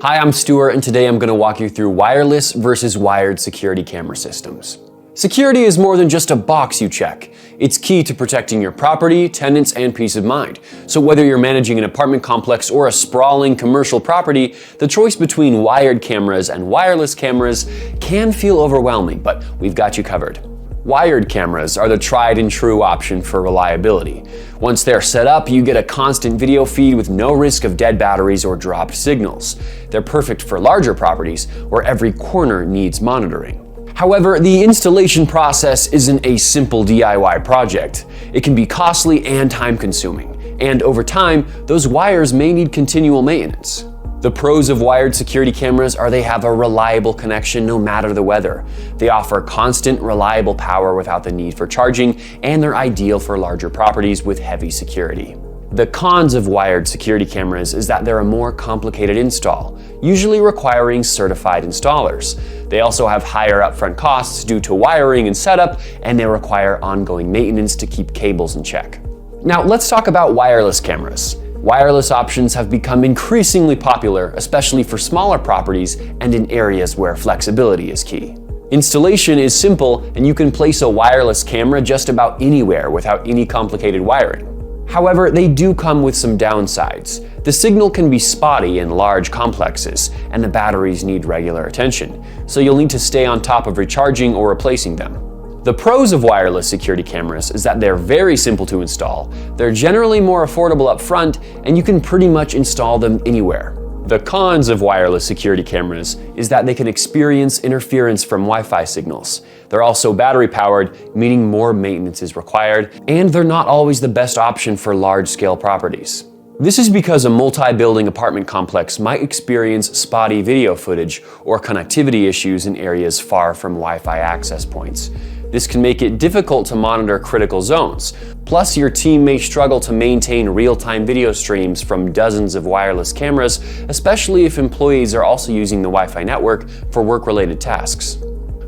Hi, I'm Stuart, and today I'm going to walk you through wireless versus wired security camera systems. Security is more than just a box you check. It's key to protecting your property, tenants, and peace of mind. So whether you're managing an apartment complex or a sprawling commercial property, the choice between wired cameras and wireless cameras can feel overwhelming, but we've got you covered. Wired cameras are the tried and true option for reliability. Once they're set up, you get a constant video feed with no risk of dead batteries or dropped signals. They're perfect for larger properties where every corner needs monitoring. However, the installation process isn't a simple DIY project. It can be costly and time-consuming, and over time, those wires may need continual maintenance. The pros of wired security cameras are they have a reliable connection no matter the weather. They offer constant, reliable power without the need for charging, and they're ideal for larger properties with heavy security. The cons of wired security cameras is that they're a more complicated install, usually requiring certified installers. They also have higher upfront costs due to wiring and setup, and they require ongoing maintenance to keep cables in check. Now let's talk about wireless cameras. Wireless options have become increasingly popular, especially for smaller properties and in areas where flexibility is key. Installation is simple, and you can place a wireless camera just about anywhere without any complicated wiring. However, they do come with some downsides. The signal can be spotty in large complexes, and the batteries need regular attention, so you'll need to stay on top of recharging or replacing them. The pros of wireless security cameras is that they're very simple to install, they're generally more affordable up front, and you can pretty much install them anywhere. The cons of wireless security cameras is that they can experience interference from Wi-Fi signals. They're also battery powered, meaning more maintenance is required, and they're not always the best option for large-scale properties. This is because a multi-building apartment complex might experience spotty video footage or connectivity issues in areas far from Wi-Fi access points. This can make it difficult to monitor critical zones. Plus, your team may struggle to maintain real-time video streams from dozens of wireless cameras, especially if employees are also using the Wi-Fi network for work-related tasks.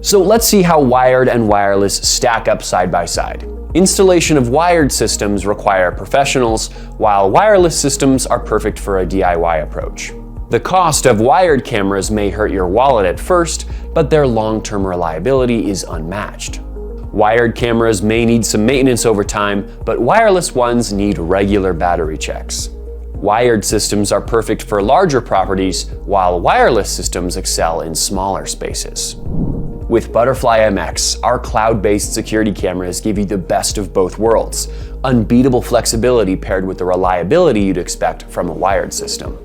So let's see how wired and wireless stack up side by side. Installation of wired systems require professionals, while wireless systems are perfect for a DIY approach. The cost of wired cameras may hurt your wallet at first, but their long-term reliability is unmatched. Wired cameras may need some maintenance over time, but wireless ones need regular battery checks. Wired systems are perfect for larger properties, while wireless systems excel in smaller spaces. With ButterflyMX, our cloud-based security cameras give you the best of both worlds, unbeatable flexibility paired with the reliability you'd expect from a wired system.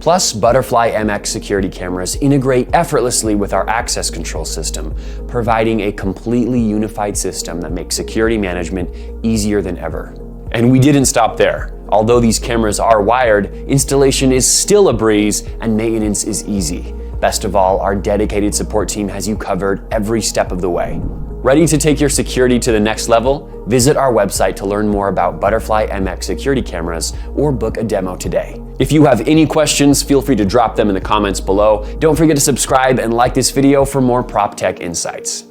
Plus, ButterflyMX security cameras integrate effortlessly with our access control system, providing a completely unified system that makes security management easier than ever. And we didn't stop there. Although these cameras are wired, installation is still a breeze and maintenance is easy. Best of all, our dedicated support team has you covered every step of the way. Ready to take your security to the next level? Visit our website to learn more about ButterflyMX security cameras or book a demo today. If you have any questions, feel free to drop them in the comments below. Don't forget to subscribe and like this video for more prop tech insights.